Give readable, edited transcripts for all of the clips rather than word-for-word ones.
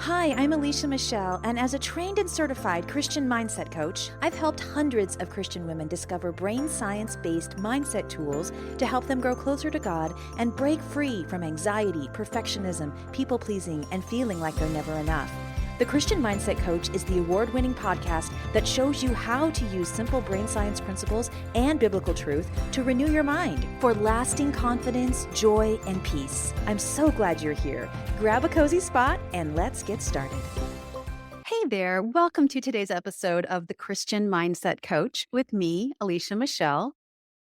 Hi, I'm Alicia Michelle, and as a trained and certified Christian mindset coach, I've helped hundreds of Christian women discover brain science-based mindset tools to help them grow closer to God and break free from anxiety, perfectionism, people-pleasing, and feeling like they're never enough. The Christian Mindset Coach is the award-winning podcast that shows you how to use simple brain science principles and biblical truth to renew your mind for lasting confidence, joy, and peace. I'm so glad you're here. Grab a cozy spot and let's get started. Hey there. Welcome to today's episode of the Christian Mindset Coach with me, Alicia Michelle.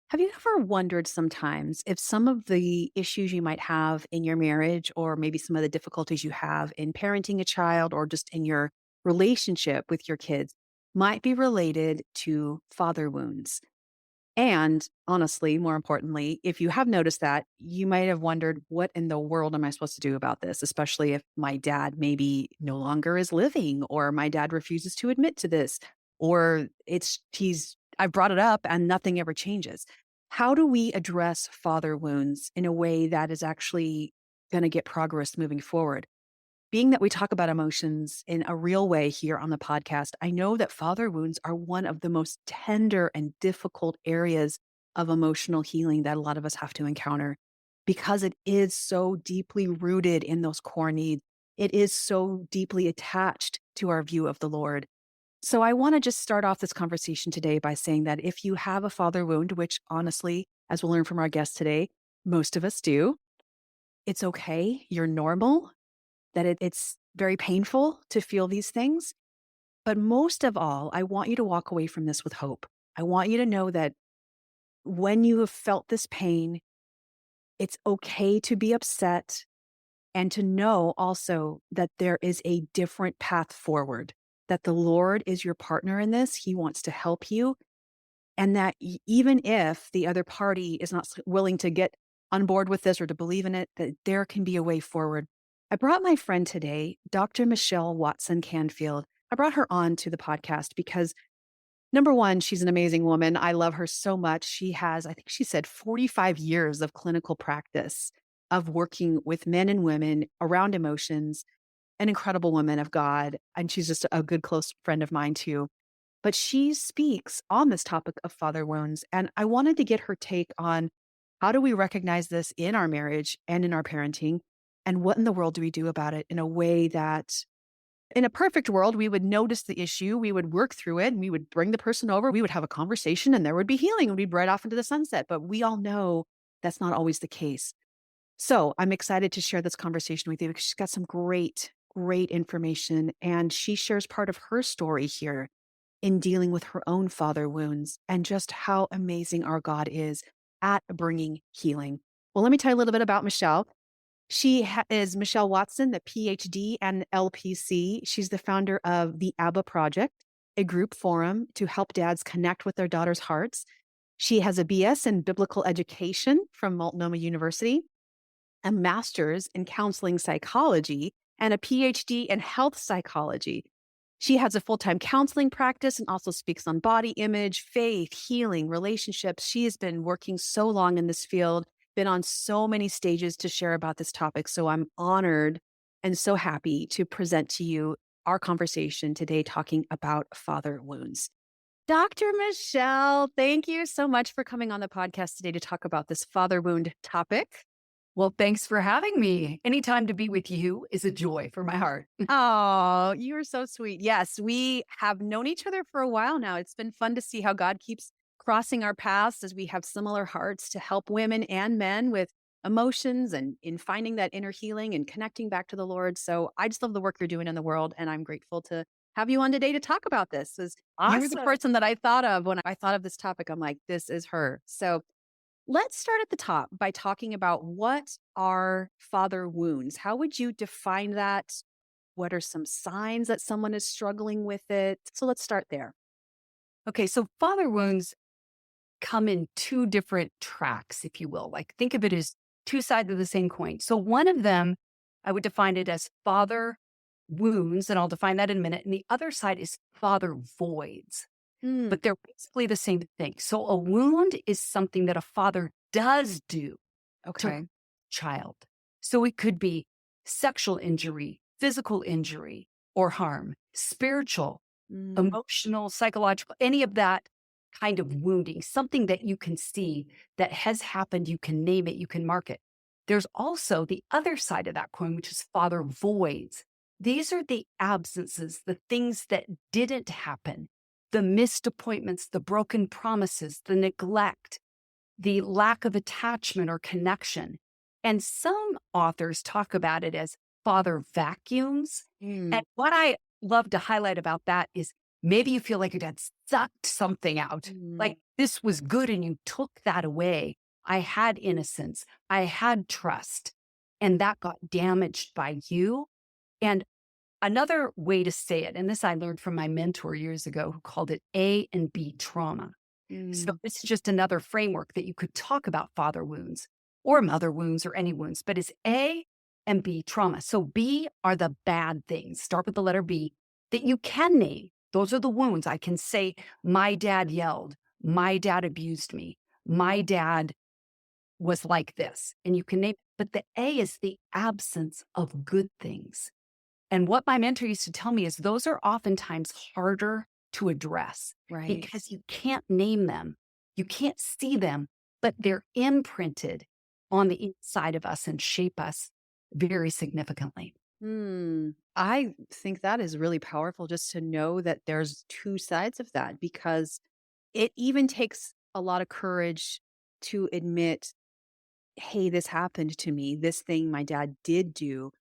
Have you ever wondered sometimes if some of the issues you might have in your marriage, or maybe some of the difficulties you have in parenting a child or just in your relationship with your kids might be related to father wounds? And honestly, more importantly, if you have noticed that, you might have wondered, what in the world am I supposed to do about this? Especially if my dad maybe no longer is living, or my dad refuses to admit to this, or I brought it up and nothing ever changes. How do we address father wounds in a way that is actually going to get progress moving forward? Being that we talk about emotions in a real way here on the podcast, I know that father wounds are one of the most tender and difficult areas of emotional healing that a lot of us have to encounter, because it is so deeply rooted in those core needs. It is so deeply attached to our view of the Lord. So I want to just start off this conversation today by saying that if you have a father wound, which honestly, as we'll learn from our guest today, most of us do, it's okay. You're normal. It's very painful to feel these things. But most of all, I want you to walk away from this with hope. I want you to know that when you have felt this pain, it's okay to be upset, and to know also that there is a different path forward, that the Lord is your partner in this. He wants to help you. And that even if the other party is not willing to get on board with this or to believe in it, that there can be a way forward. I brought my friend today, Dr. Michelle Watson Canfield. I brought her on to the podcast because, number one, she's an amazing woman. I love her so much. She has, I think she said, 45 years of clinical practice of working with men and women around emotions, an incredible woman of God. And she's just a good, close friend of mine too. But she speaks on this topic of father wounds. And I wanted to get her take on, how do we recognize this in our marriage and in our parenting? And what in the world do we do about it in a way that, in a perfect world, we would notice the issue, we would work through it, and we would bring the person over, we would have a conversation, and there would be healing, and we'd ride off into the sunset. But we all know that's not always the case. So I'm excited to share this conversation with you because she's got some great, great information. And she shares part of her story here in dealing with her own father wounds, and just how amazing our God is at bringing healing. Well, let me tell you a little bit about Michelle. She is Michelle Watson, the PhD and LPC. She's the founder of the ABBA Project, a group forum to help dads connect with their daughters' hearts. She has a BS in biblical education from Multnomah University, a master's in counseling psychology, and a PhD in health psychology. She has a full-time counseling practice and also speaks on body image, faith, healing, relationships. She has been working so long in this field, been on so many stages to share about this topic. So I'm honored and so happy to present to you our conversation today talking about father wounds. Dr. Michelle, thank you so much for coming on the podcast today to talk about this father wound topic. Well, thanks for having me. Anytime to be with you is a joy for my heart. Oh, you're so sweet. Yes, we have known each other for a while now. It's been fun to see how God keeps crossing our paths as we have similar hearts to help women and men with emotions and in finding that inner healing and connecting back to the Lord. So I just love the work you're doing in the world. And I'm grateful to have you on today to talk about this. As you were the Awesome. person that I thought of when I thought of this topic. I'm like, this is her. So let's start at the top by talking about, what are father wounds? How would you define that? What are some signs that someone is struggling with it? So let's start there. Okay, so father wounds come in two different tracks, if you will. Like, think of it as two sides of the same coin. So one of them, I would define it as father wounds, and I'll define that in a minute. And the other side is father voids, but they're basically the same thing. So a wound is something that a father does do to Okay. a child. So it could be sexual injury, physical injury or harm, spiritual, Mm. emotional, psychological, any of that kind of wounding, something that you can see that has happened, you can name it, you can mark it. There's also the other side of that coin, which is father voids. These are the absences, the things that didn't happen, the missed appointments, the broken promises, the neglect, the lack of attachment or connection. And some authors talk about it as father vacuums. Mm. And what I love to highlight about that is maybe you feel like your dad sucked something out. Mm. Like this was good and you took that away. I had innocence. I had trust. And that got damaged by you. And another way to say it, and this I learned from my mentor years ago who called it A and B trauma. So Mm. this is just another framework that you could talk about father wounds or mother wounds or any wounds, but it's A and B trauma. So B are the bad things. Start with the letter B that you can name. Those are the wounds. I can say, my dad yelled, my dad abused me, my dad was like this, and you can name, but the A is the absence of good things. And what my mentor used to tell me is those are oftentimes harder to address Right. because you can't name them. You can't see them, but they're imprinted on the inside of us and shape us very significantly. I think that is really powerful just to know that there's two sides of that, because it even takes a lot of courage to admit, hey, this happened to me. This thing my dad did do.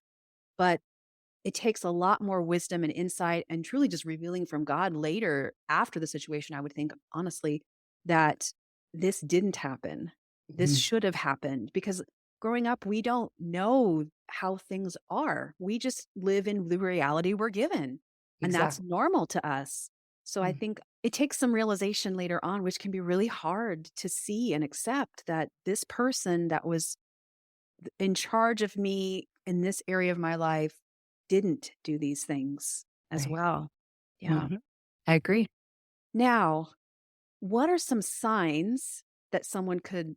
But it takes a lot more wisdom and insight and truly just revealing from God later after the situation, I would think, honestly, that this didn't happen. This Mhm. should have happened, because growing up, we don't know how things are. We just live in the reality we're given, and that's Exactly. normal to us. So I Mm. think it takes some realization later on, which can be really hard to see and accept, that this person that was in charge of me in this area of my life didn't do these things as Right. well. Yeah. Mhm. I agree. Now, what are some signs that someone could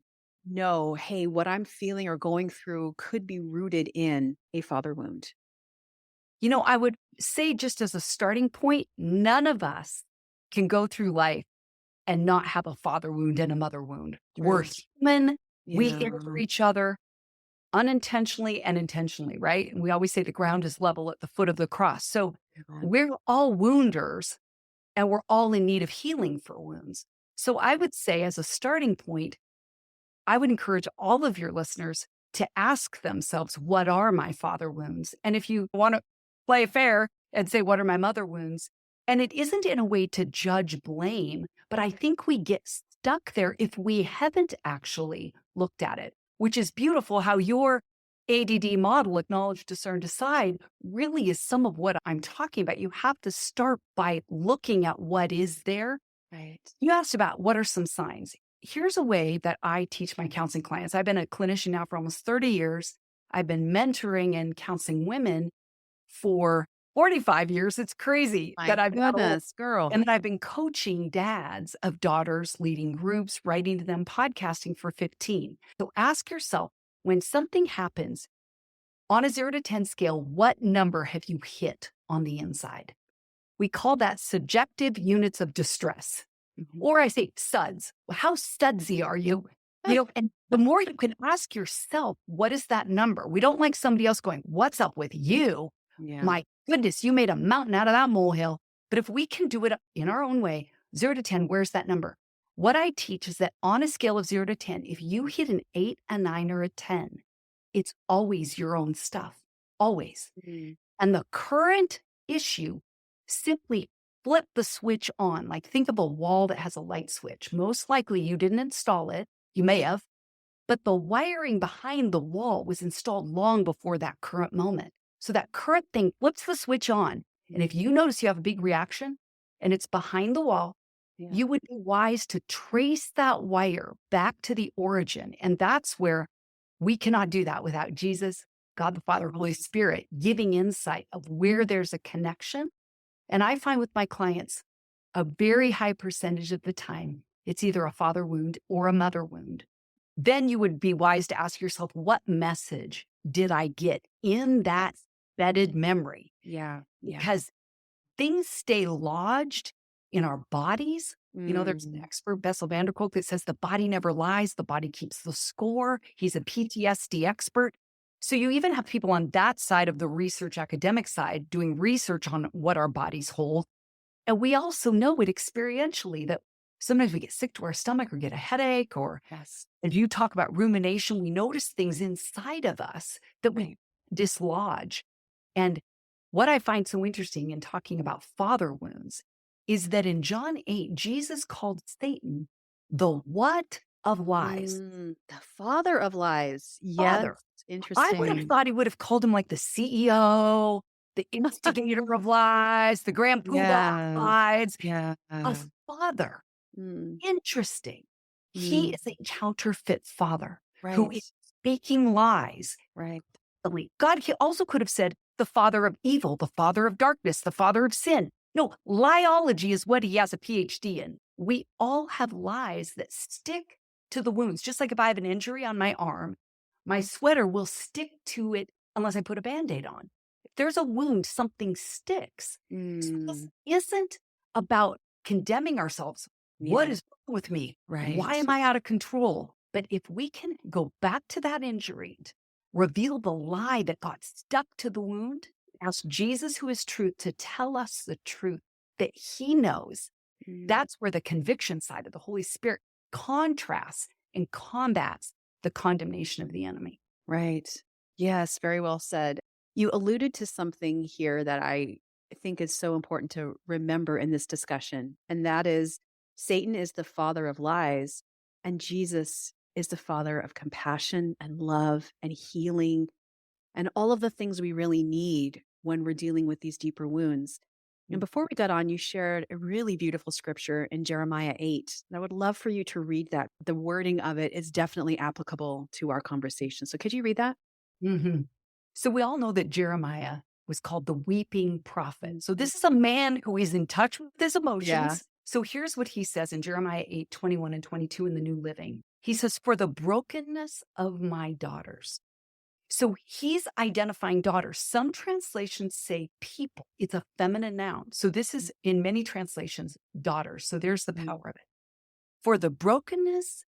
know, hey, what I'm feeling or going through could be rooted in a father wound? I would say just as a starting point, none of us can go through life and not have a father wound and a mother wound. We're True. human. We Yeah. injure each other unintentionally and intentionally, right? And we always say the ground is level at the foot of the cross. So Amen. we're all wounders and we're all in need of healing for wounds. So I would say, as a starting point, I would encourage all of your listeners to ask themselves, what are my father wounds? And if you want to play fair and say, what are my mother wounds? And it isn't in a way to judge, blame, but I think we get stuck there if we haven't actually looked at it, which is beautiful how your ADD model, acknowledge, discern, decide, really is some of what I'm talking about. You have to start by looking at what is there. Right. You asked about what are some signs. Here's a way that I teach my counseling clients. I've been a clinician now for almost 30 years. I've been mentoring and counseling women for 45 years. It's crazy My that I've got old. goodness, girl. And then I've been coaching dads of daughters, leading groups, writing to them, podcasting for 15. So ask yourself, when something happens on a 0 to 10 scale, what number have you hit on the inside? We call that subjective units of distress. Mhm. Or I say suds. Well, how sudsy are you? And the more you can ask yourself, what is that number? We don't like somebody else going, what's up with you? Yeah. My goodness, you made a mountain out of that molehill. But if we can do it in our own way, 0 to 10, where's that number? What I teach is that on a scale of 0 to 10, if you hit an 8, a 9, or a 10, it's always your own stuff, always. Mm. And the current issue, simply flip the switch on. Like, think of a wall that has a light switch. Most likely you didn't install it. You may have, but the wiring behind the wall was installed long before that current moment. So that current thing flips the switch on. And if you notice you have a big reaction and it's behind the wall, Yeah. you would be wise to trace that wire back to the origin. And that's where we cannot do that without Jesus, God the Father, Holy Spirit, giving insight of where there's a connection. And I find with my clients, a very high percentage of the time, it's either a father wound or a mother wound. Then you would be wise to ask yourself, what message did I get in that embedded memory Yeah. Yeah. because things stay lodged in our bodies. There's an expert, Bessel van der Kolk, that says the body never lies. The body keeps the score. He's a PTSD expert. So you even have people on that side of the research academic side doing research on what our bodies hold. And we also know it experientially that sometimes we get sick to our stomach or get a headache, or if you talk about rumination, we notice things inside of us that we dislodge. And what I find so interesting in talking about father wounds is that in John 8, Jesus called Satan the what of lies? The father of lies. Yes. Father. I would have Interesting. thought he would have called him like the CEO, the instigator of lies, the grand poobah of lies, Yeah. a father. Mm, Interesting. He mm, is a counterfeit father who right. is speaking lies. Right. God also could have said the father of evil, the father of darkness, the father of sin. No, liology is what he has a PhD in. We all have lies that stick to the wounds. Just like if I have an injury on my arm, my sweater will stick to it unless I put a Band-Aid on. If there's a wound, something sticks. So this Mm, isn't about condemning ourselves. What yeah. is wrong with me? Right. Why am I out of control? But if we can go back to that injury, reveal the lie that got stuck to the wound, ask Jesus, who is truth, to tell us the truth that he knows. Mm, That's where the conviction side of the Holy Spirit contrasts and combats the condemnation of the enemy. right. Yes. Very well said. You alluded to something here that I think is so important to remember in this discussion, and that is Satan is the father of lies, and Jesus is the father of compassion and love and healing and all of the things we really need when we're dealing with these deeper wounds. And before we got on, you shared a really beautiful scripture in Jeremiah 8. And I would love for you to read that. The wording of it is definitely applicable to our conversation. So could you read that? Mm-hmm. So we all know that Jeremiah was called the weeping prophet. So this is a man who is in touch with his emotions. Yeah. So here's what he says in Jeremiah 8, 21 and 22 in the New Living. He says, for the brokenness of my daughters. So he's identifying daughters. Some translations say people. It's a feminine noun. So this is in many translations, daughters. So there's the power of it. For the brokenness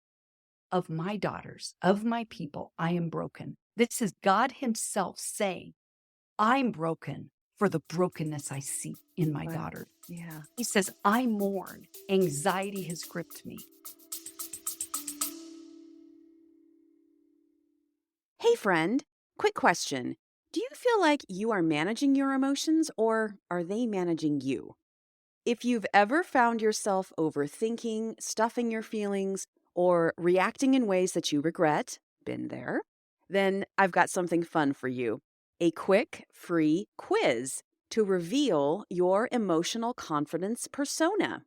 of my daughters, of my people, I am broken. This is God himself saying, I'm broken for the brokenness I see in my daughter. Yeah. He says, I mourn. Anxiety has gripped me. Hey, friend, quick question. Do you feel like you are managing your emotions or are they managing you? If you've ever found yourself overthinking, stuffing your feelings, or reacting in ways that you regret, been there, then I've got something fun for you. A quick, free quiz to reveal your emotional confidence persona.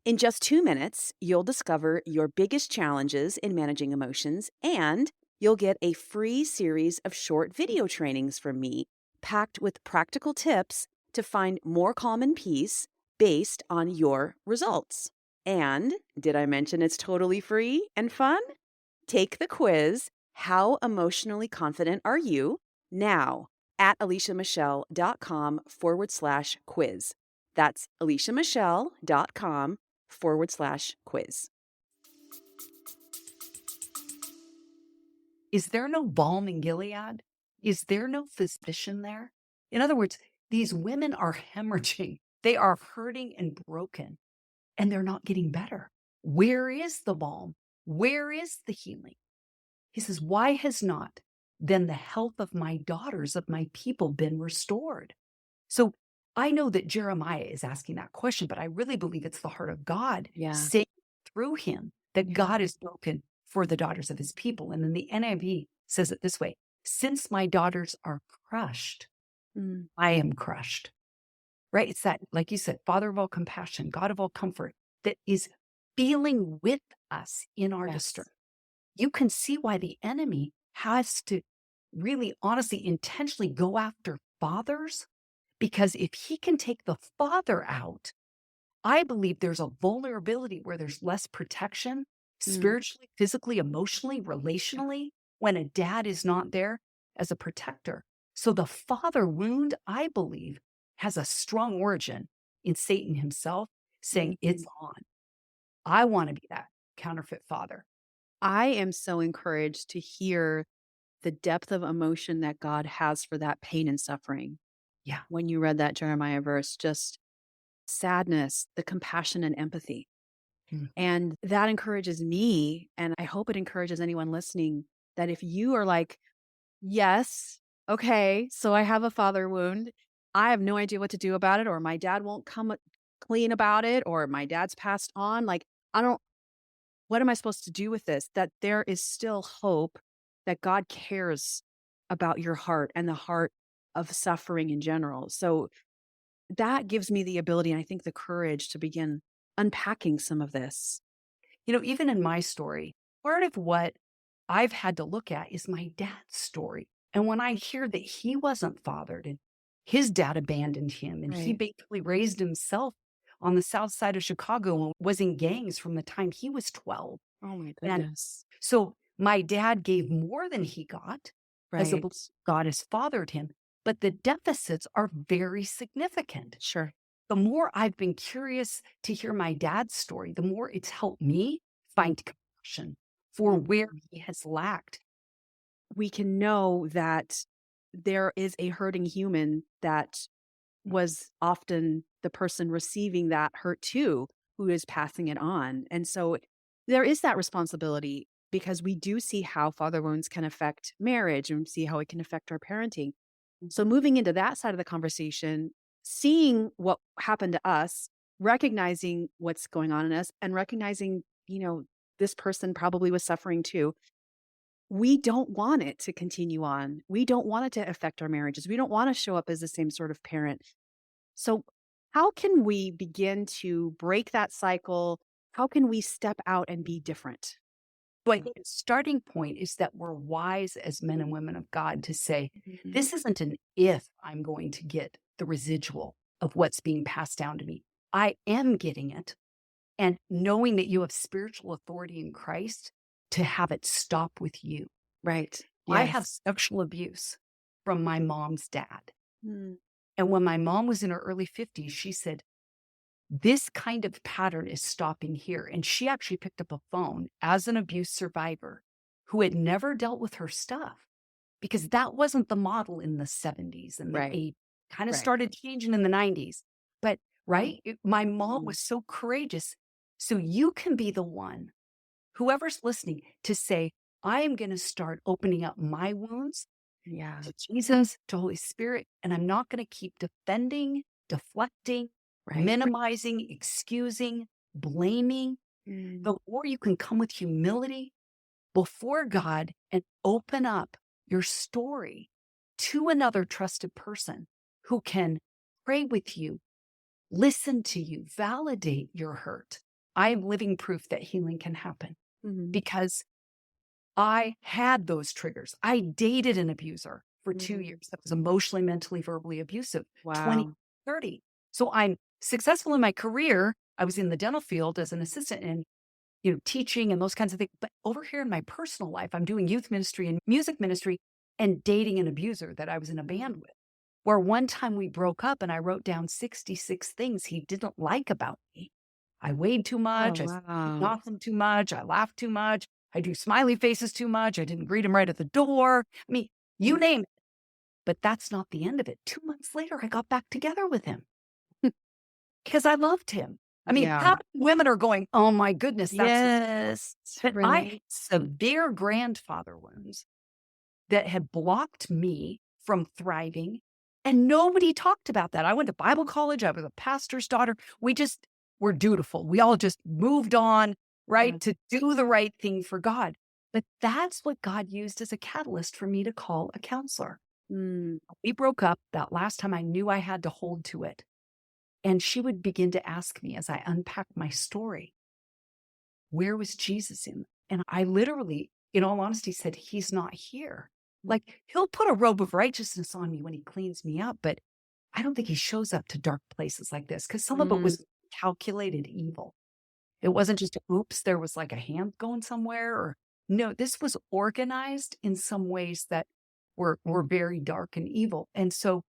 In just 2 minutes, you'll discover your biggest challenges in managing emotions, and you'll get a free series of short video trainings from me, packed with practical tips to find more calm and peace based on your results. And did I mention it's totally free and fun? Take the quiz, How Emotionally Confident Are You? Now at aliciamichelle.com/quiz. That's aliciamichelle.com/quiz. Is there no balm in Gilead? Is there no physician there? In other words, these women are hemorrhaging. They are hurting and broken, and they're not getting better. Where is the balm? Where is the healing? He says, why has not then the health of my daughters, of my people, been restored? So I know that Jeremiah is asking that question, but I really believe it's the heart of God saying through him that God is broken for the daughters of his people. And then the NIV says it this way, since my daughters are crushed, I am crushed. Right? It's that, like you said, Father of all compassion, God of all comfort, that is feeling with us in our distress. You can see why the enemy has to really, honestly, intentionally go after fathers, because if he can take the father out, I believe there's a vulnerability where there's less protection, spiritually, physically, emotionally, relationally, when a dad is not there as a protector. So the father wound, I believe, has a strong origin in Satan himself saying, it's Mhm. on. I want to be that counterfeit father. I am so encouraged to hear the depth of emotion that God has for that pain and suffering. Yeah. When you read that Jeremiah verse, just sadness, the compassion and empathy. Mm. And that encourages me. And I hope it encourages anyone listening that if you are like, yes, okay, so I have a father wound, I have no idea what to do about it, or my dad won't come clean about it, or my dad's passed on. Like, I don't, what am I supposed to do with this? That there is still hope that God cares about your heart and the heart of suffering in general. So that gives me the ability and I think the courage to begin unpacking some of this. Even in my story, part of what I've had to look at is my dad's story. And when I hear that he wasn't fathered and his dad abandoned him and he Right. basically raised himself on the south side of Chicago and was in gangs from the time he was 12. Oh my And goodness. so my dad gave more than he got as a Right. God has fathered him, but the deficits are very significant. Sure. The more I've been curious to hear my dad's story, the more it's helped me find compassion for where Mhm. he has lacked. We can know that there is a hurting human that was often the person receiving that hurt too, who is passing it on. And so there is that responsibility because we do see how father wounds can affect marriage and see how it can affect our parenting. So moving into that side of the conversation, seeing what happened to us, recognizing what's going on in us and recognizing, this person probably was suffering too. We don't want it to continue on. We don't want it to affect our marriages. We don't want to show up as the same sort of parent. So, how can we begin to break that cycle? How can we step out and be different? So I think the starting point is that we're wise as men and women of God to say, Mhm. this isn't an if I'm going to get the residual of what's being passed down to me. I am getting it. And knowing that you have spiritual authority in Christ to have it stop with you. Right. I have Yes. sexual abuse from my mom's dad. Mm. And when my mom was in her early 50s, she said, this kind of pattern is stopping here. And she actually picked up a phone as an abuse survivor who had never dealt with her stuff because that wasn't the model in the 70s and the Right. 80s. Kind of Right. started changing in the 90s. But, right, my mom Mhm. was so courageous. So you can be the one, whoever's listening, to say, I am going to start opening up my wounds Yeah. to Jesus, to Holy Spirit, and I'm not going to keep defending, deflecting, Right. minimizing, excusing, blaming. Mm. The more you can come with humility before God and open up your story to another trusted person who can pray with you, listen to you, validate your hurt. I am living proof that healing can happen Mhm. because I had those triggers. I dated an abuser for 2 Mhm. years that was emotionally, mentally, verbally abusive, 20, Wow. 30. So I'm successful in my career. I was in the dental field as an assistant and teaching and those kinds of things. But over here in my personal life, I'm doing youth ministry and music ministry and dating an abuser that I was in a band with. Where one time we broke up and I wrote down 66 things he didn't like about me. I weighed too Oh, much. I wow. off him too much. I laughed too much. I do smiley faces too much. I didn't greet him right at the door. I mean, you name it. But that's not the end of it. 2 months later, I got back together with him because I loved him. I mean, Yeah. how many women are going, oh my goodness, that's Yes. but I had Right. severe grandfather wounds that had blocked me from thriving. And nobody talked about that. I went to Bible college. I was a pastor's daughter. We just were dutiful. We all just moved on, Yeah. right, to do the right thing for God. But that's what God used as a catalyst for me to call a counselor. Mm. We broke up that last time I knew I had to hold to it. And she would begin to ask me as I unpacked my story, where was Jesus in? And I literally, in all honesty, said, he's not here. Like, he'll put a robe of righteousness on me when he cleans me up, but I don't think he shows up to dark places like this because some of it Mm. was calculated evil. It wasn't just, oops, there was like a hand going somewhere or no, this was organized in some ways that were very dark and evil. And so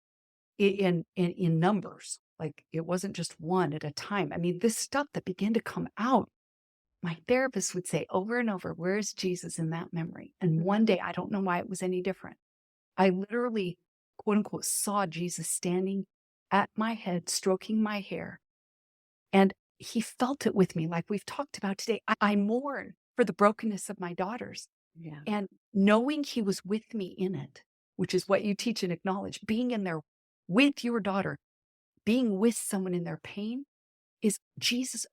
in numbers, like it wasn't just one at a time. I mean, this stuff that began to come out, my therapist would say over and over, where's Jesus in that memory? And one day, I don't know why it was any different. I literally, quote unquote, saw Jesus standing at my head, stroking my hair. And he felt it with me, like we've talked about today. I mourn for the brokenness of my daughters. Yeah. And knowing he was with me in it, which is what you teach and acknowledge, being in there with your daughter, being with someone in their pain is Jesus.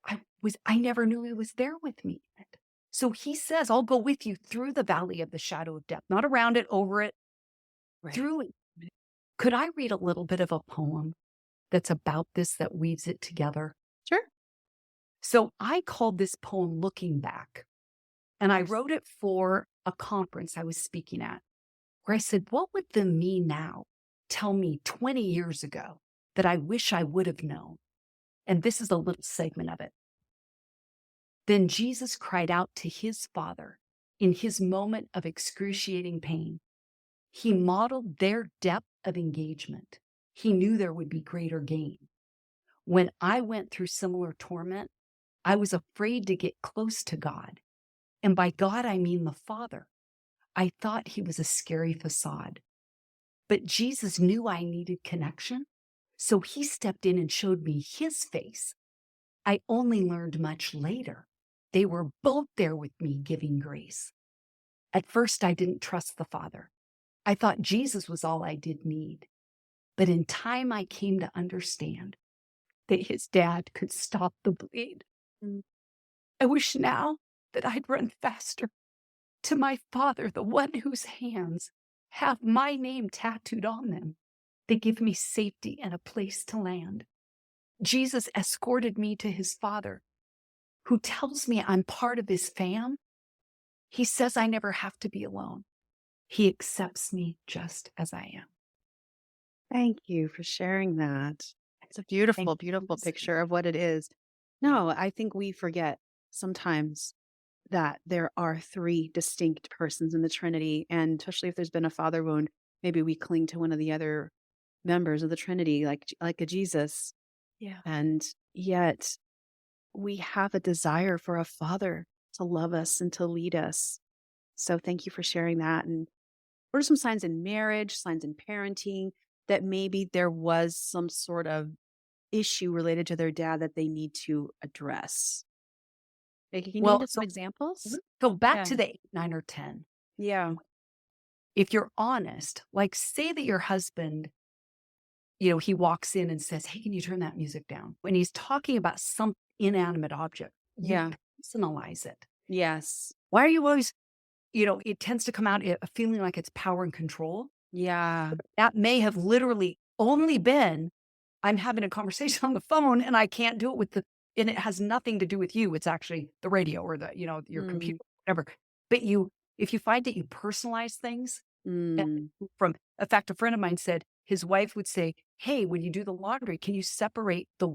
I never knew he was there with me in it. So he says, I'll go with you through the valley of the shadow of death, not around it, over it, through it. Could I read a little bit of a poem that's about this, that weaves it together? Sure. So I called this poem Looking Back. And I wrote it for a conference I was speaking at, where I said, what would the me now tell me 20 years ago that I wish I would have known? And this is a little segment of it. Then Jesus cried out to his Father in his moment of excruciating pain. He modeled their depth of engagement. He knew there would be greater gain. When I went through similar torment, I was afraid to get close to God. And by God, I mean the Father. I thought he was a scary facade. But Jesus knew I needed connection, so he stepped in and showed me his face. I only learned much later. They were both there with me, giving grace. At first, I didn't trust the Father. I thought Jesus was all I did need. But in time, I came to understand that his dad could stop the bleed. I wish now that I'd run faster to my Father, the one whose hands have my name tattooed on them. They give me safety and a place to land. Jesus escorted me to his Father, who tells me I'm part of his fam. He says I never have to be alone. He accepts me just as I am. Thank you for sharing that. It's a beautiful, beautiful picture of what it is. No, I think we forget sometimes that there are three distinct persons in the Trinity. And especially if there's been a father wound, maybe we cling to one of the other members of the Trinity, like a Jesus. Yeah. And yet we have a desire for a father to love us and to lead us. So thank you for sharing that. And what are some signs in marriage, signs in parenting, that maybe there was some sort of issue related to their dad that they need to address? Like, can you Well, give some examples? Go back Yeah. to the 8, 9, or 10. Yeah. If you're honest, like say that your husband, you know, he walks in and says, hey, can you turn that music down? When he's talking about some inanimate object, you Yeah. personalize it. Yes. Why are you always, you know, it tends to come out a feeling like it's power and control. Yeah. That may have literally only been, I'm having a conversation on the phone and I can't do it with and it has nothing to do with you. It's actually the radio or the, you know, your computer, whatever. But if you find that you personalize things, in fact, a friend of mine said his wife would say, hey, when you do the laundry, can you separate the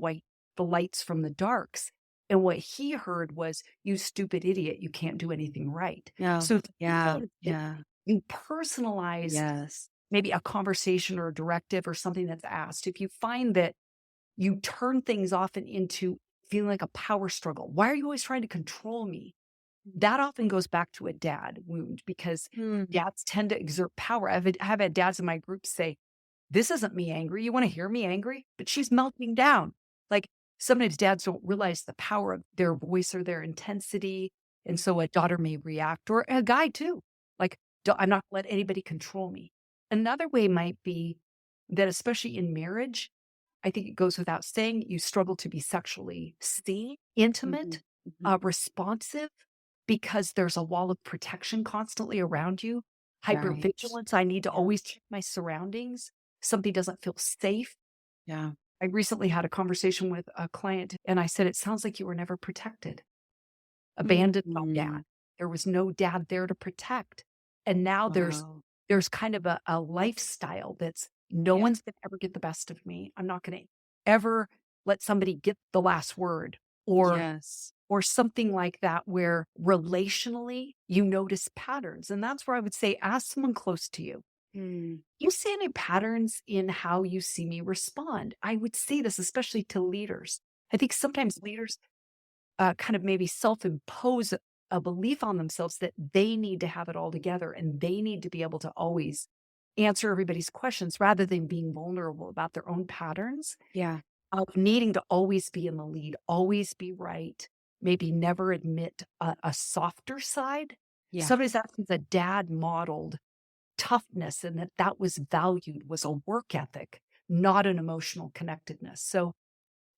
lights from the darks? And what he heard was, you stupid idiot, you can't do anything right. Yeah. So Yeah. you personalize Yes. maybe a conversation or a directive or something that's asked. If you find that you turn things often into feeling like a power struggle, why are you always trying to control me? That often goes back to a dad wound, because dads tend to exert power. I've had dads in my group say, this isn't me angry. You want to hear me angry? But she's melting down. Like sometimes dads don't realize the power of their voice or their intensity. And so a daughter may react, or a guy too. Like, I'm not going to let anybody control me. Another way might be that, especially in marriage, I think it goes without saying, you struggle to be sexually seen, intimate, responsive, because there's a wall of protection constantly around you. Hypervigilance. I need to always check my surroundings. Something doesn't feel safe. Yeah. I recently had a conversation with a client and I said, it sounds like you were never protected. Abandoned by dad. There was no dad there to protect. And now there's kind of a lifestyle that's no one's going to ever get the best of me. I'm not going to ever let somebody get the last word, or something like that, where relationally you notice patterns. And that's where I would say, ask someone close to you. Mm. You see any patterns in how you see me respond? I would say this, especially to leaders. I think sometimes leaders kind of maybe self-impose a belief on themselves that they need to have it all together and they need to be able to always answer everybody's questions rather than being vulnerable about their own patterns Yeah. of needing to always be in the lead, always be right, maybe never admit a softer side. Yeah. Somebody's asking a dad modeled toughness and that that was valued was a work ethic, not an emotional connectedness. So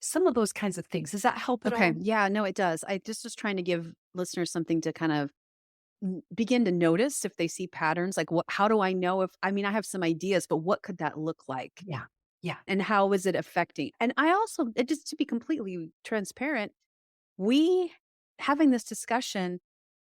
some of those kinds of things. Does that help at Okay. all? Yeah, no, it does. I just was trying to give listeners something to kind of begin to notice if they see patterns. Like, how do I know if, I mean, I have some ideas, but what could that look like? Yeah. Yeah. And how is it affecting? And I also, just to be completely transparent, we having this discussion,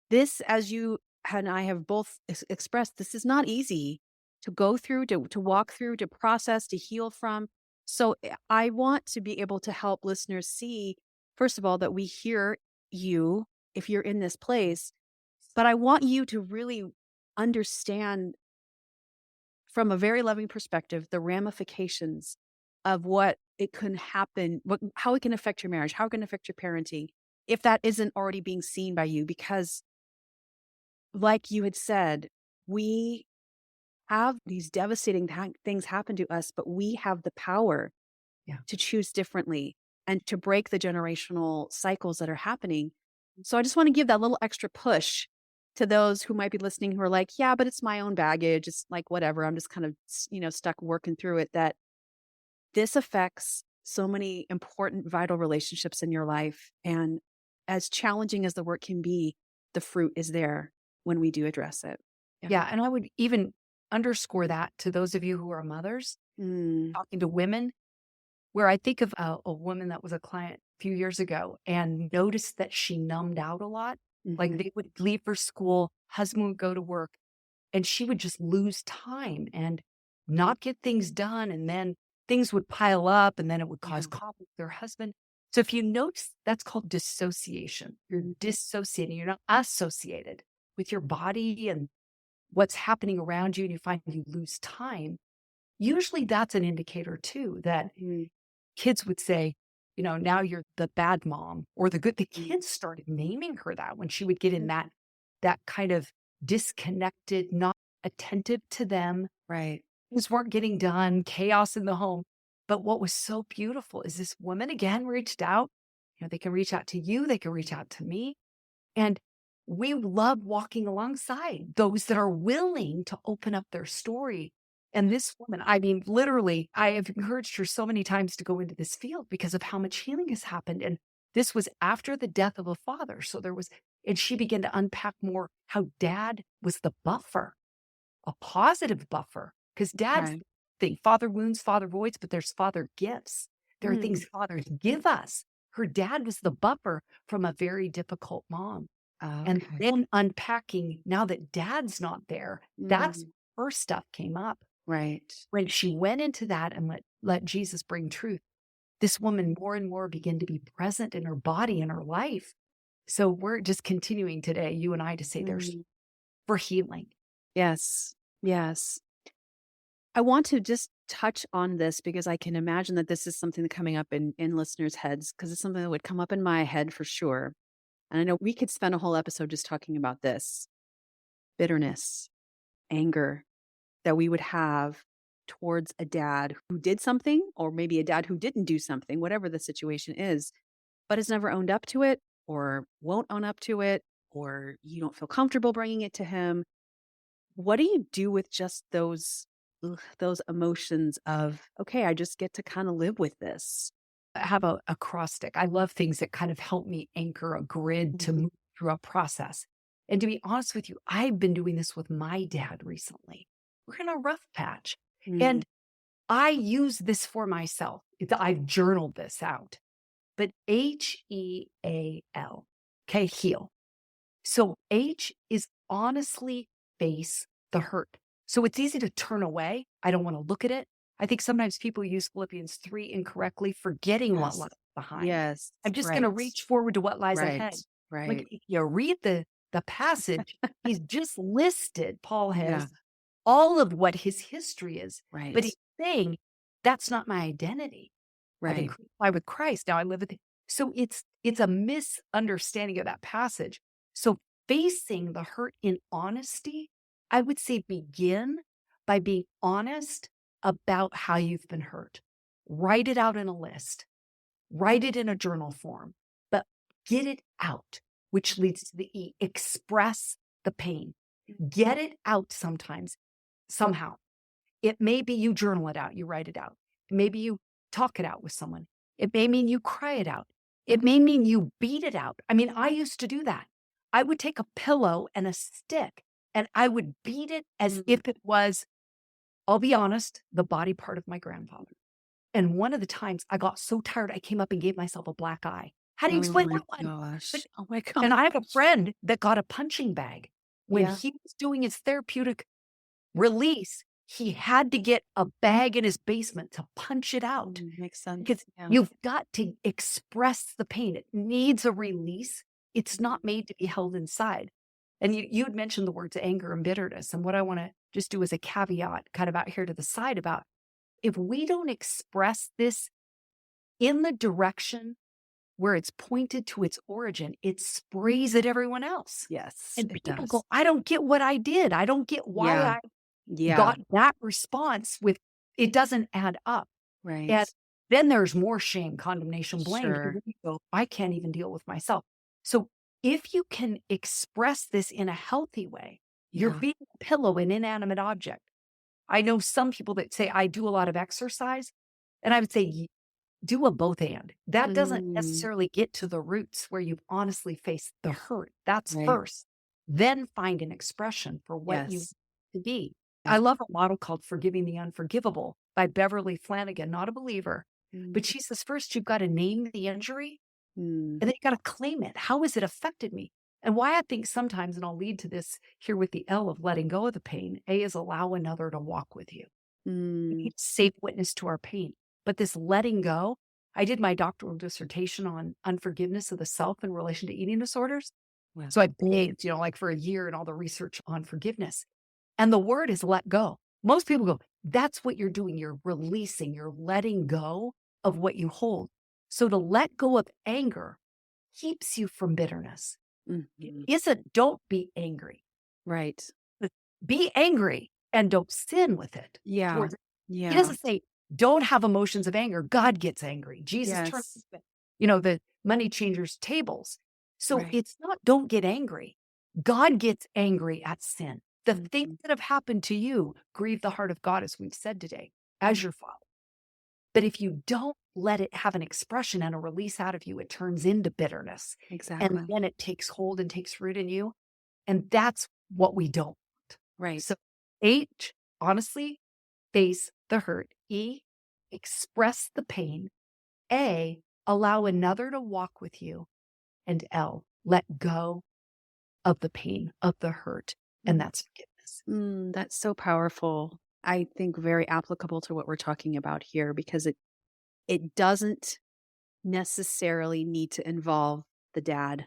this, as you and I have both expressed, this is not easy to go through, to walk through, to process, to heal from. So I want to be able to help listeners see, first of all, that we hear you if you're in this place, but I want you to really understand from a very loving perspective the ramifications of what it can happen, how it can affect your marriage, how it can affect your parenting, if that isn't already being seen by you. Because like you had said, we have these devastating things happen to us, but we have the power Yeah. to choose differently and to break the generational cycles that are happening. So I just want to give that little extra push to those who might be listening who are like, yeah, but it's my own baggage. It's like, whatever. I'm just kind of, stuck working through it. That this affects so many important, vital relationships in your life. And as challenging as the work can be, the fruit is there when we do address it. Yeah. Yeah. And I would even underscore that to those of you who are mothers, Mm. talking to women, where I think of a woman that was a client a few years ago and noticed that she numbed out a lot. Like Mhm. they would leave for school, husband would go to work, and she would just lose time and not get things done. And then things would pile up and then it would Yeah. cause conflict with her husband. So if you notice, that's called dissociation. You're dissociating, you're not associated with your body and what's happening around you, and you find you lose time. Usually that's an indicator too that Mm. kids would say, now you're the bad mom or the good. The Mm. kids started naming her that when she would get in that kind of disconnected, not attentive to them. Right. Things weren't getting done, chaos in the home. But what was so beautiful is this woman again reached out. They can reach out to you, they can reach out to me. And we love walking alongside those that are willing to open up their story. And this woman, I mean, literally, I have encouraged her so many times to go into this field because of how much healing has happened. And this was after the death of a father. So and she began to unpack more how dad was the buffer, a positive buffer, because dad's Okay. thing, father wounds, father voids, but there's father gifts. There are Mm. things fathers give us. Her dad was the buffer from a very difficult mom. And Okay. then unpacking now that dad's not there, that's Mm. her stuff came up. Right. When she went into that and let Jesus bring truth, this woman more and more began to be present in her body and her life. So we're just continuing today, you and I, to say there's Mm. for healing. Yes. Yes. I want to just touch on this because I can imagine that this is something that's coming up in listeners' heads, because it's something that would come up in my head for sure. And I know we could spend a whole episode just talking about this bitterness, anger that we would have towards a dad who did something, or maybe a dad who didn't do something, whatever the situation is, but has never owned up to it or won't own up to it, or you don't feel comfortable bringing it to him. What do you do with just those emotions of, okay, I just get to kind of live with this? I have a acrostic. I love things that kind of help me anchor a grid to Mhm. move through a process. And to be honest with you, I've been doing this with my dad recently. We're in a rough patch. Mm. And I use this for myself. I've journaled this out, but HEAL, okay, heal. So H is honestly face the hurt. So it's easy to turn away. I don't want to look at it. I think sometimes people use Philippians 3 incorrectly, forgetting what Yes. lies behind. Yes. I'm just going to Right. reach forward to what lies Right. ahead. Like Right. if you read the passage, he's just listed, Paul Yeah. has all of what his history is. Right. But he's saying, that's not my identity. I've been Right. crucified with Christ. Now I live with him. So it's a misunderstanding of that passage. So facing the hurt in honesty, I would say begin by being honest about how you've been hurt. Write it out in a list. Write it in a journal form, but get it out, which leads to the E. Express the pain. Get it out sometimes, somehow. It may be you journal it out, you write it out. Maybe you talk it out with someone. It may mean you cry it out. It may mean you beat it out. I mean, I used to do that. I would take a pillow and a stick and I would beat it as if it was, I'll be honest, the body part of my grandfather. And one of the times I got so tired, I came up and gave myself a black eye. How do you explain that one? Gosh. Oh my gosh. And I have a friend that got a punching bag. When Yeah. he was doing his therapeutic release, he had to get a bag in his basement to punch it out. Makes sense. Because Yeah. you've got to express the pain. It needs a release. It's not made to be held inside. And you had mentioned the words anger and bitterness. And what I want to just do is a caveat kind of out here to the side about if we don't express this in the direction where it's pointed to its origin, it sprays at everyone else. Yes. And it people does. go, I don't get what I did. I don't get why Yeah. I Yeah. got that response with it doesn't add up. Right. And then there's more shame, condemnation, blame. Sure. Because then you go, I can't even deal with myself. So if you can express this in a healthy way, you're Yeah. being a pillow, an inanimate object. I know some people that say, I do a lot of exercise. And I would say, do a both and. That doesn't necessarily get to the roots where you've honestly faced the hurt. That's Right. first. Then find an expression for what you Yes. to be. Yeah. I love a model called Forgiving the Unforgivable by Beverly Flanagan, not a believer. But she says, first, you've got to name the injury and then you got to claim it. How has it affected me? And why I think sometimes, and I'll lead to this here with the L of letting go of the pain, A is allow another to walk with you. We need safe witness to our pain. But this letting go, I did my doctoral dissertation on unforgiveness of the self in relation to eating disorders. Wow. So I bathed, like for a year in all the research on forgiveness. And the word is let go. Most people go, that's what you're doing. You're releasing, you're letting go of what you hold. So to let go of anger keeps you from bitterness. It isn't don't be angry. Right. Be angry and don't sin with it. Yeah. towards- Yeah. He doesn't say, don't have emotions of anger. God gets angry. Jesus Yes. turns, the money changers tables. So Right. it's not don't get angry. God gets angry at sin. The things that have happened to you grieve the heart of God, as we've said today, as your Father. But if you don't let it have an expression and a release out of you, it turns into bitterness. Exactly. And then it takes hold and takes root in you. And that's what we don't want. Right. So H, honestly, face the hurt. E, express the pain. A, allow another to walk with you. And L, let go of the pain, of the hurt. And that's forgiveness. That's so powerful. I think very applicable to what we're talking about here because it doesn't necessarily need to involve the dad,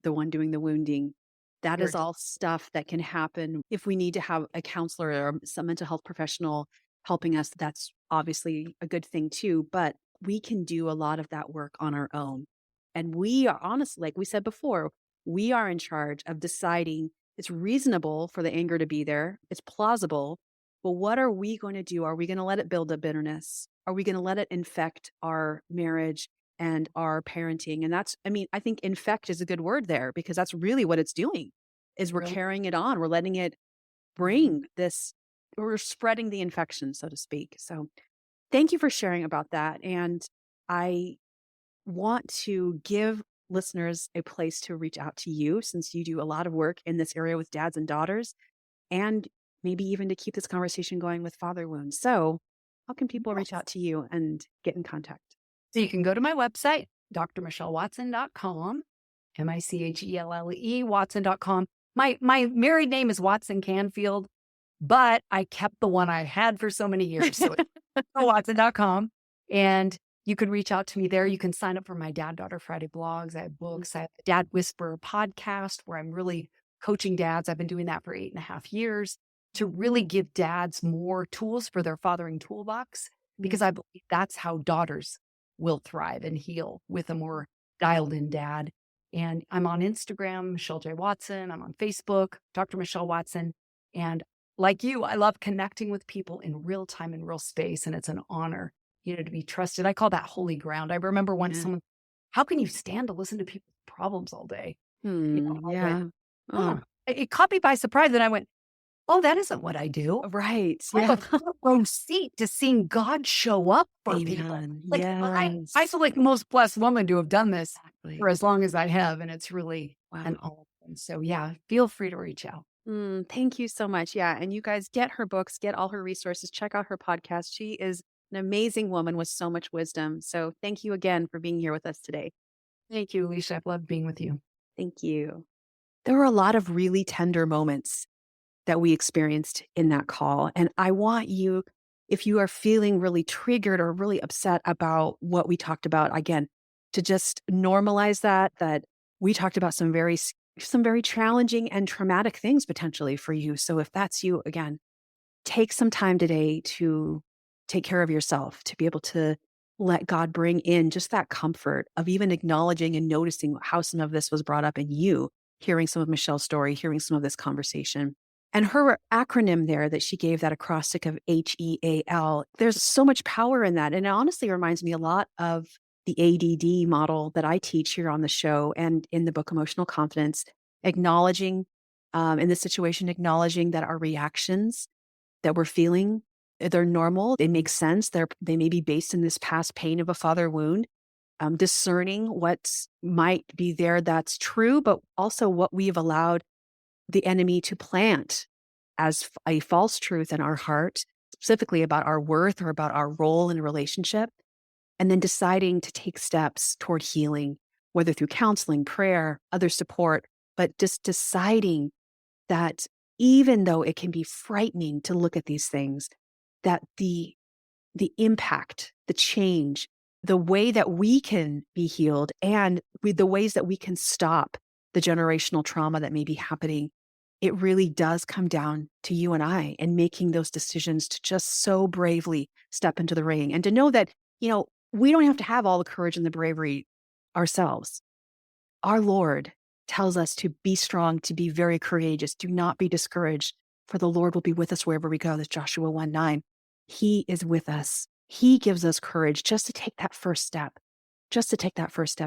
the one doing the wounding. That is all stuff that can happen if we need to have a counselor or some mental health professional helping us. That's obviously a good thing too, but we can do a lot of that work on our own. And we are honestly, like we said before, we are in charge of deciding it's reasonable for the anger to be there. It's plausible. But what are we going to do? Are we going to let it build up bitterness? Are we going to let it infect our marriage and our parenting? And I think infect is a good word there because that's really what it's doing is we're carrying it on. We're letting it bring this, we're spreading the infection, so to speak. So thank you for sharing about that. And I want to give listeners a place to reach out to you since you do a lot of work in this area with dads and daughters and maybe even to keep this conversation going with father wounds. So how can people reach out to you and get in contact? So you can go to my website, drmichellewatson.com, MICHELLE, Watson.com. My married name is Watson Canfield, but I kept the one I had for so many years. So it's Watson.com. And you can reach out to me there. You can sign up for my Dad Daughter Friday blogs. I have books. I have the Dad Whisperer podcast where I'm really coaching dads. I've been doing that for 8.5 years. to really give dads more tools for their fathering toolbox, because I believe that's how daughters will thrive and heal with a more dialed in dad. And I'm on Instagram, Michelle J. Watson. I'm on Facebook, Dr. Michelle Watson. And like you, I love connecting with people in real time and real space. And it's an honor, to be trusted. I call that holy ground. I remember once someone, how can you stand to listen to people's problems all day? I went, Oh, it caught me by surprise. And I went, oh, that isn't what I do. right. I Yeah. have a front row seat to seeing God show up for people. Amen. Like Yes. I feel like the most blessed woman to have done this Exactly. for as long as I have. And it's really an honor. And so, yeah, feel free to reach out. Thank you so much. Yeah. And you guys get her books, get all her resources, check out her podcast. She is an amazing woman with so much wisdom. So thank you again for being here with us today. Thank you, Alicia. I've loved being with you. Thank you. There were a lot of really tender moments that we experienced in that call. And I want you, if you are feeling really triggered or really upset about what we talked about, again, to just normalize that we talked about some very challenging and traumatic things potentially for you. So if that's you, again, take some time today to take care of yourself, to be able to let God bring in just that comfort of even acknowledging and noticing how some of this was brought up in you, hearing some of Michelle's story, hearing some of this conversation. And her acronym there that she gave, that acrostic of HEAL, there's so much power in that. And it honestly reminds me a lot of the ADD model that I teach here on the show and in the book Emotional Confidence, acknowledging, in this situation, acknowledging that our reactions that we're feeling, they're normal, they make sense, they may be based in this past pain of a father wound, discerning what might be there that's true, but also what we have allowed the enemy to plant as a false truth in our heart, specifically about our worth or about our role in a relationship, and then deciding to take steps toward healing, whether through counseling, prayer, other support, but just deciding that even though it can be frightening to look at these things, that the impact, the change, the way that we can be healed and the ways that we can stop the generational trauma that may be happening, it really does come down to you and I and making those decisions to just so bravely step into the ring and to know that, we don't have to have all the courage and the bravery ourselves. Our Lord tells us to be strong, to be very courageous. Do not be discouraged, for the Lord will be with us wherever we go. That's Joshua 1:9. He is with us. He gives us courage just to take that first step,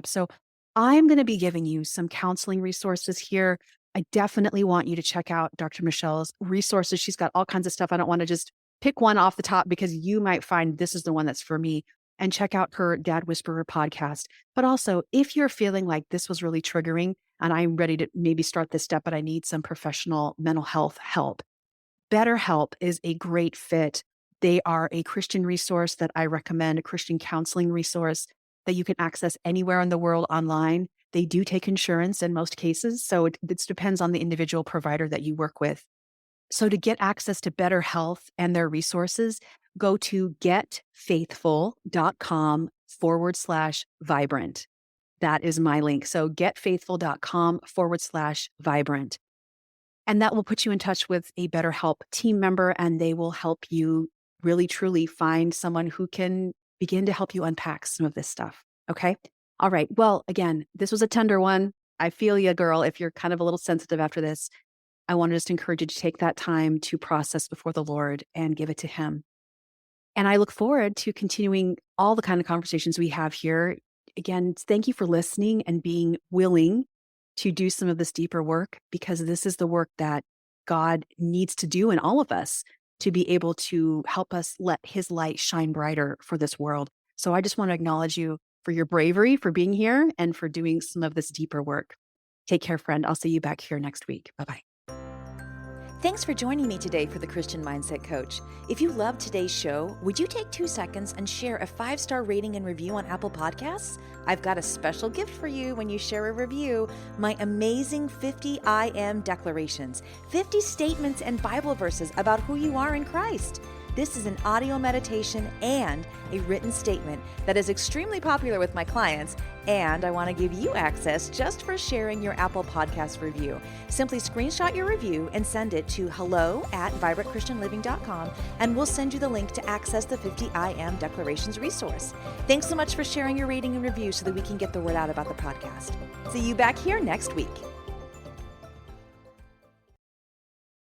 So I'm going to be giving you some counseling resources here. I definitely want you to check out Dr. Michelle's resources. She's got all kinds of stuff. I don't want to just pick one off the top because you might find this is the one that's for me. And check out her Dad Whisperer podcast. But also, if you're feeling like this was really triggering and I'm ready to maybe start this step, but I need some professional mental health help, BetterHelp is a great fit. They are a Christian resource that I recommend, a Christian counseling resource that you can access anywhere in the world online. They do take insurance in most cases, so it depends on the individual provider that you work with. So to get access to BetterHelp and their resources, go to getfaithful.com/vibrant. That is my link. So getfaithful.com/vibrant. And that will put you in touch with a BetterHelp team member, and they will help you really, truly find someone who can begin to help you unpack some of this stuff. Okay? All right. Well, again, this was a tender one. I feel you, girl. If you're kind of a little sensitive after this, I want to just encourage you to take that time to process before the Lord and give it to Him. And I look forward to continuing all the kind of conversations we have here. Again, thank you for listening and being willing to do some of this deeper work, because this is the work that God needs to do in all of us to be able to help us let His light shine brighter for this world. So I just want to acknowledge you for your bravery, for being here, and for doing some of this deeper work. Take care, friend. I'll see you back here next week. Bye-bye. Thanks for joining me today for the Christian Mindset Coach. If you loved today's show, would you take 2 seconds and share a 5-star rating and review on Apple Podcasts? I've got a special gift for you when you share a review, my amazing 50 I Am declarations, 50 statements and Bible verses about who you are in Christ. This is an audio meditation and a written statement that is extremely popular with my clients, and I want to give you access just for sharing your Apple Podcast review. Simply screenshot your review and send it to hello@vibrantchristianliving.com, and we'll send you the link to access the 50 I Am Declarations resource. Thanks so much for sharing your rating and review so that we can get the word out about the podcast. See you back here next week.